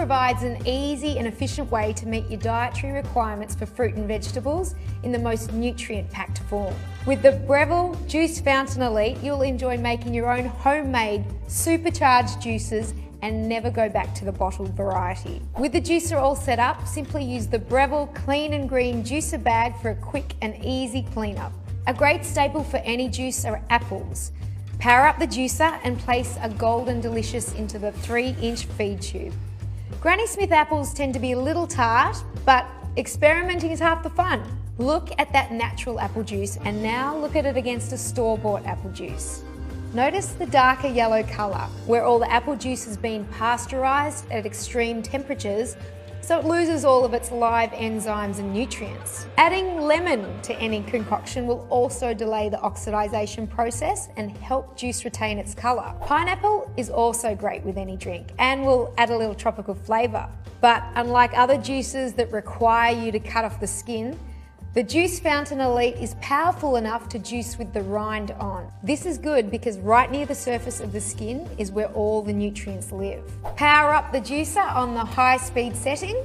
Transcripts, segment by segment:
provides an easy and efficient way to meet your dietary requirements for fruit and vegetables in the most nutrient-packed form. With the Breville Juice Fountain Elite, you'll enjoy making your own homemade supercharged juices and never go back to the bottled variety. With the juicer all set up, simply use the Breville Clean and Green juicer bag for a quick and easy cleanup. A great staple for any juice are apples. Power up the juicer and place a golden delicious into the 3-inch feed tube. Granny Smith apples tend to be a little tart, but experimenting is half the fun. Look at that natural apple juice and now look at it against a store-bought apple juice. Notice the darker yellow colour, where all the apple juice has been pasteurised at extreme temperatures, so it loses all of its live enzymes and nutrients. Adding lemon to any concoction will also delay the oxidisation process and help juice retain its colour. Pineapple is also great with any drink and will add a little tropical flavour. But unlike other juices that require you to cut off the skin, the Juice Fountain Elite is powerful enough to juice with the rind on. This is good because right near the surface of the skin is where all the nutrients live. Power up the juicer on the high speed setting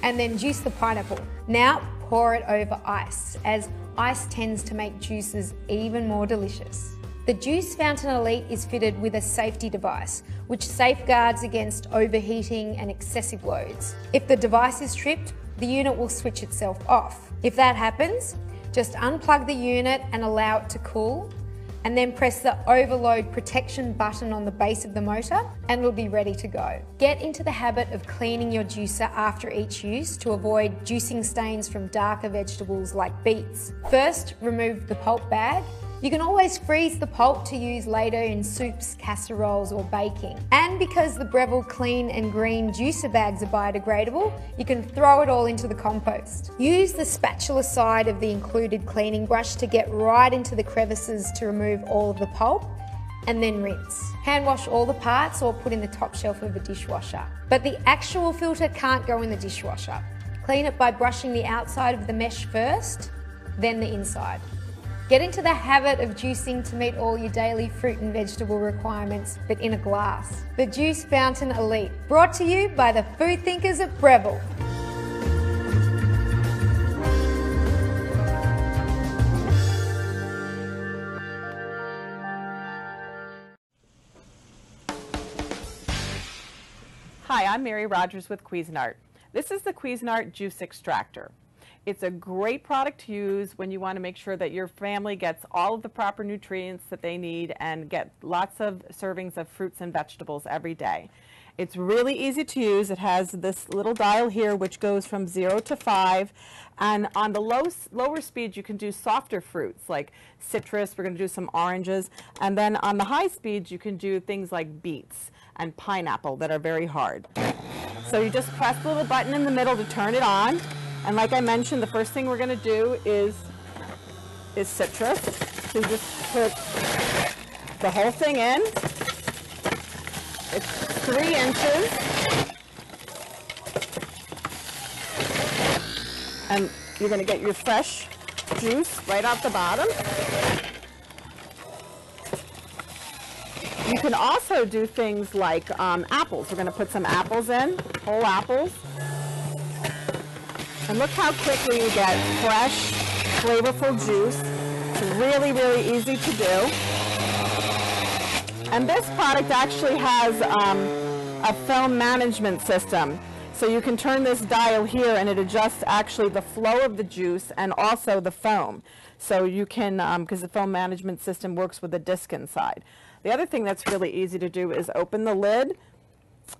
and then juice the pineapple. Now pour it over ice, as ice tends to make juices even more delicious. The Juice Fountain Elite is fitted with a safety device, which safeguards against overheating and excessive loads. If the device is tripped, the unit will switch itself off. If that happens, just unplug the unit and allow it to cool, and then press the overload protection button on the base of the motor and it'll be ready to go. Get into the habit of cleaning your juicer after each use to avoid juicing stains from darker vegetables like beets. First, remove the pulp bag. You can always freeze the pulp to use later in soups, casseroles or baking. And because the Breville Clean and Green juicer bags are biodegradable, you can throw it all into the compost. Use the spatula side of the included cleaning brush to get right into the crevices to remove all of the pulp, and then rinse. Hand wash all the parts or put in the top shelf of a dishwasher. But the actual filter can't go in the dishwasher. Clean it by brushing the outside of the mesh first, then the inside. Get into the habit of juicing to meet all your daily fruit and vegetable requirements, but in a glass. The Juice Fountain Elite, brought to you by the food thinkers at Breville. Hi, I'm Mary Rogers with Cuisinart. This is the Cuisinart Juice Extractor. It's a great product to use when you want to make sure that your family gets all of the proper nutrients that they need and get lots of servings of fruits and vegetables every day. It's really easy to use. It has this little dial here which goes from 0 to 5, and on the lower speed you can do softer fruits like citrus. We're going to do some oranges, and then on the high speeds you can do things like beets and pineapple that are very hard. So you just press the little button in the middle to turn it on. And like I mentioned, the first thing we're going to do is citrus. So you just put the whole thing in. It's 3 inches. And you're going to get your fresh juice right off the bottom. You can also do things like apples. We're going to put some apples in, whole apples. And look how quickly you get fresh, flavorful juice. It's really, really easy to do. And this product actually has a foam management system. So you can turn this dial here and it adjusts actually the flow of the juice and also the foam. So you can, because the foam management system works with a disc inside. The other thing that's really easy to do is open the lid.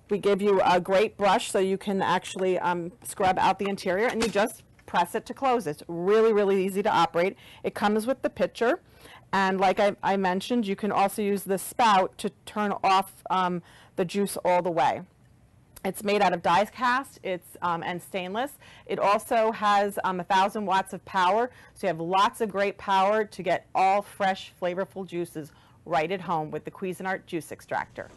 We give you a great brush so you can actually scrub out the interior, and you just press it to close. It's really, really easy to operate. It comes with the pitcher, and like I mentioned, you can also use the spout to turn off the juice all the way. It's made out of die cast, and stainless. It also has 1,000 watts of power, so you have lots of great power to get all fresh, flavorful juices right at home with the Cuisinart Juice Extractor.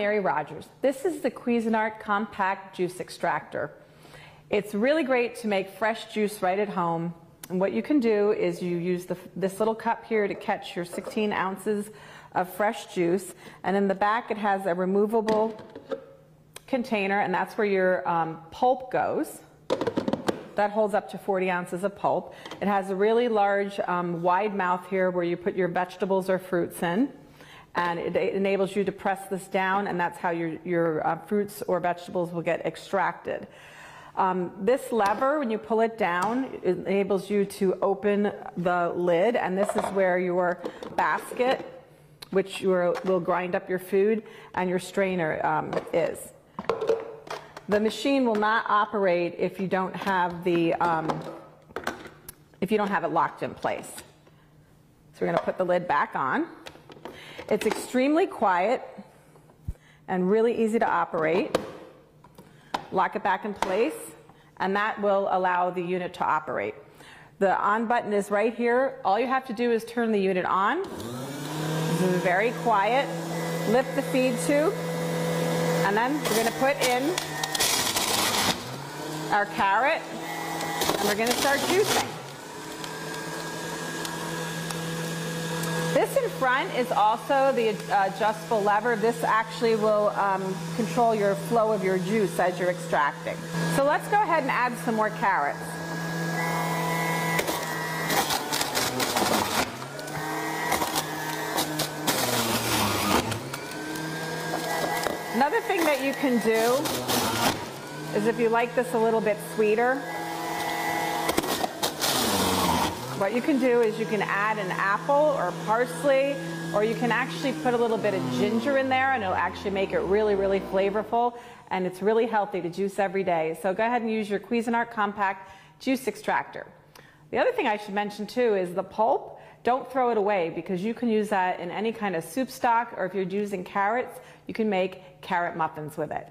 Mary Rogers. This is the Cuisinart Compact Juice Extractor. It's really great to make fresh juice right at home. And what you can do is you use this little cup here to catch your 16 ounces of fresh juice. And in the back it has a removable container, and that's where your pulp goes. That holds up to 40 ounces of pulp. It has a really large wide mouth here where you put your vegetables or fruits in. And it enables you to press this down, and that's how your fruits or vegetables will get extracted. This lever, when you pull it down, it enables you to open the lid, and this is where your basket, which will grind up your food, and your strainer is. The machine will not operate if you don't have it locked in place. So we're going to put the lid back on. It's extremely quiet and really easy to operate. Lock it back in place, and that will allow the unit to operate. The on button is right here. All you have to do is turn the unit on. This is very quiet. Lift the feed tube, and then we're going to put in our carrot, and we're going to start juicing. This in front is also the adjustable lever. This actually will control your flow of your juice as you're extracting. So let's go ahead and add some more carrots. Another thing that you can do is, if you like this a little bit sweeter, what you can do is you can add an apple or parsley, or you can actually put a little bit of ginger in there, and it'll actually make it really, really flavorful, and it's really healthy to juice every day. So go ahead and use your Cuisinart Compact Juice Extractor. The other thing I should mention too is the pulp. Don't throw it away, because you can use that in any kind of soup stock, or if you're using carrots, you can make carrot muffins with it.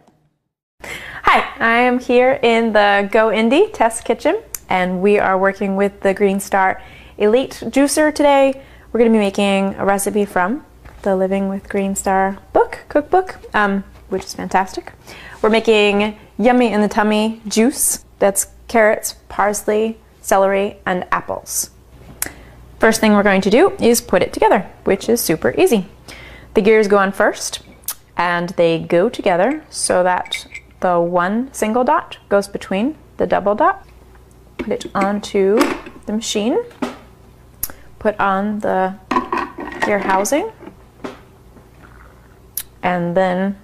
Hi, I am here in the Go Indie test kitchen, and we are working with the Greenstar Elite Juicer today. We're going to be making a recipe from the Living with Greenstar cookbook, which is fantastic. We're making yummy in the tummy juice. That's carrots, parsley, celery, and apples. First thing we're going to do is put it together, which is super easy. The gears go on first, and they go together so that the one single dot goes between the double dot. Put it onto the machine. Put on the gear housing. And then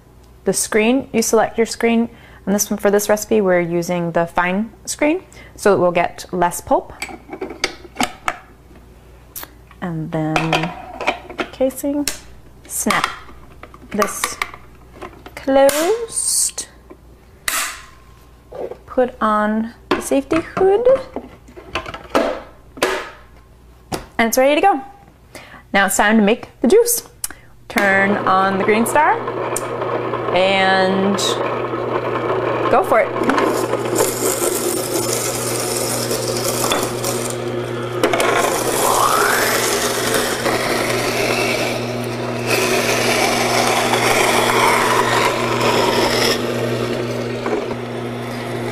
the screen, you select your screen. And this one, for this recipe, we're using the fine screen, so it will get less pulp. And then casing, snap this closed. Put on the safety hood, and it's ready to go. Now it's time to make the juice. Turn on the Greenstar and go for it.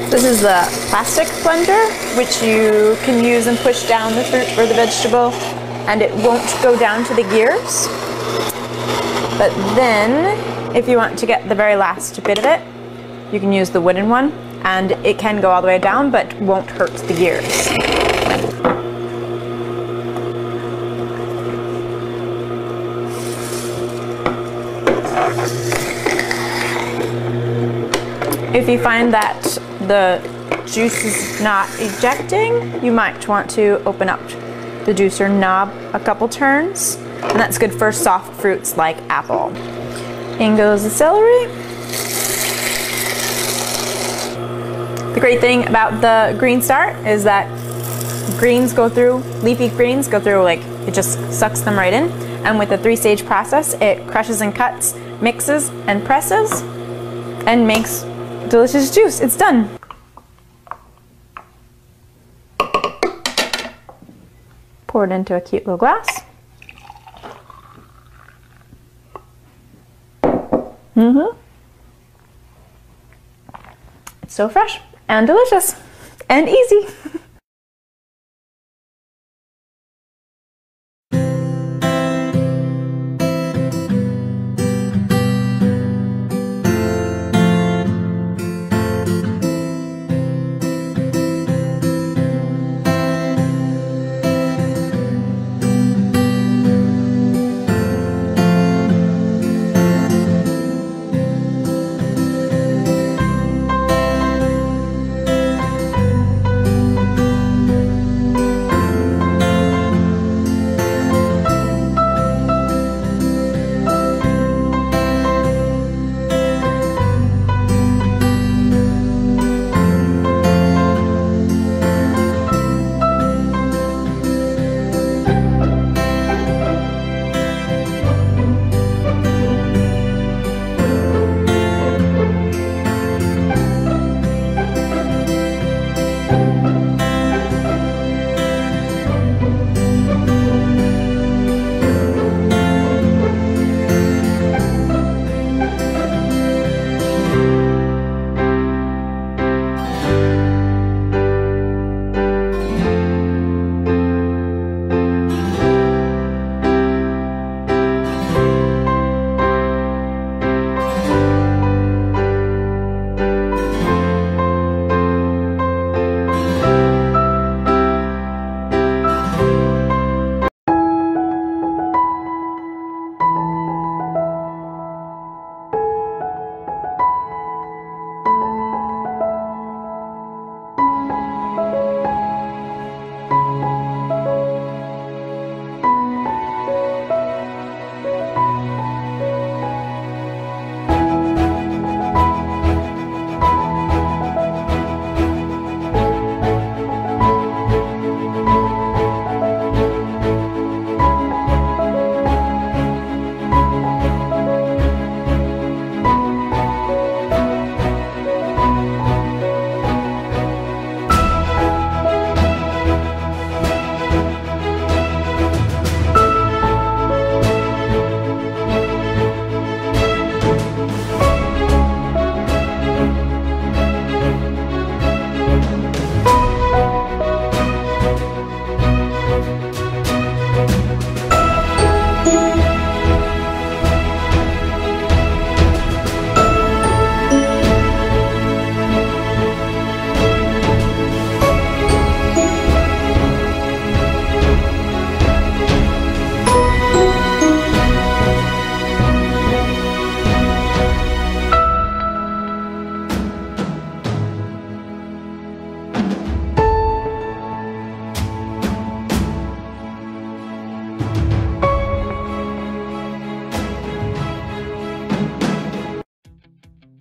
This is the plastic blender, which you can use and push down the fruit or the vegetable, and it won't go down to the gears. But then, if you want to get the very last bit of it, you can use the wooden one, and it can go all the way down, but won't hurt the gears. If you find that the juice is not ejecting, you might want to open up the juicer knob a couple turns, and that's good for soft fruits like apple. In goes the celery. The great thing about the Greenstar is that leafy greens go through, like, it just sucks them right in. And with the 3-stage process, it crushes and cuts, mixes and presses, and makes delicious juice. It's done. Pour it into a cute little glass. Mm-hmm. So fresh and delicious and easy.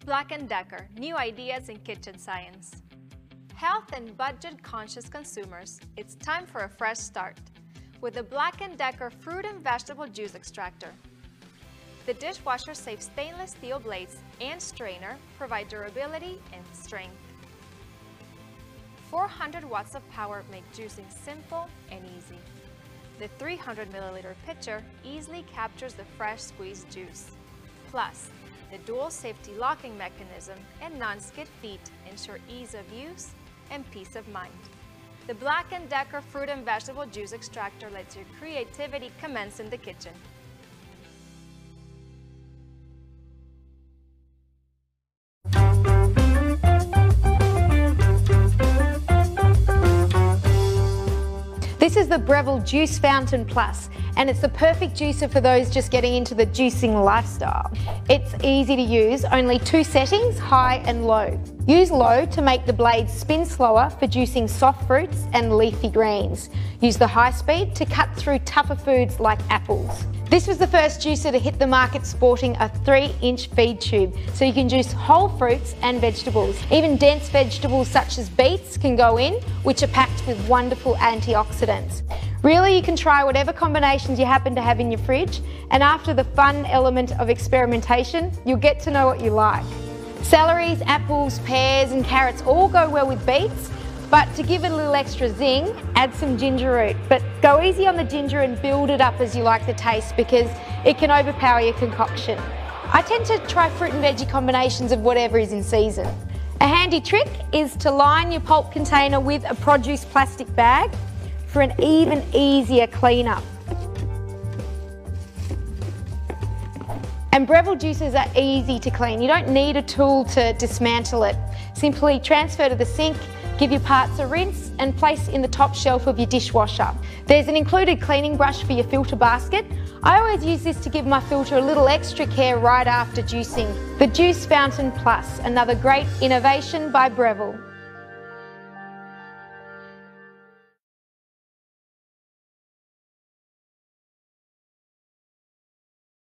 BLACK+DECKER, new ideas in kitchen science. Health and budget-conscious consumers, it's time for a fresh start with the BLACK+DECKER fruit and vegetable juice extractor. The dishwasher-safe stainless steel blades and strainer provide durability and strength. 400 watts of power make juicing simple and easy. The 300 milliliter pitcher easily captures the fresh squeezed juice. Plus, the dual safety locking mechanism and non-skid feet ensure ease of use and peace of mind. The BLACK+DECKER fruit and vegetable juice extractor lets your creativity commence in the kitchen. This is the Breville Juice Fountain Plus, and it's the perfect juicer for those just getting into the juicing lifestyle. It's easy to use, only 2 settings, high and low. Use low to make the blades spin slower for juicing soft fruits and leafy greens. Use the high speed to cut through tougher foods like apples. This was the first juicer to hit the market sporting a 3-inch feed tube, so you can juice whole fruits and vegetables. Even dense vegetables such as beets can go in, which are packed with wonderful antioxidants. Really, you can try whatever combinations you happen to have in your fridge, and after the fun element of experimentation, you'll get to know what you like. Celeries, apples, pears and carrots all go well with beets, but to give it a little extra zing, add some ginger root. But go easy on the ginger and build it up as you like the taste, because it can overpower your concoction. I tend to try fruit and veggie combinations of whatever is in season. A handy trick is to line your pulp container with a produce plastic bag for an even easier cleanup. And Breville juicers are easy to clean. You don't need a tool to dismantle it. Simply transfer to the sink, give your parts a rinse and place in the top shelf of your dishwasher. There's an included cleaning brush for your filter basket. I always use this to give my filter a little extra care right after juicing. The Juice Fountain Plus, another great innovation by Breville.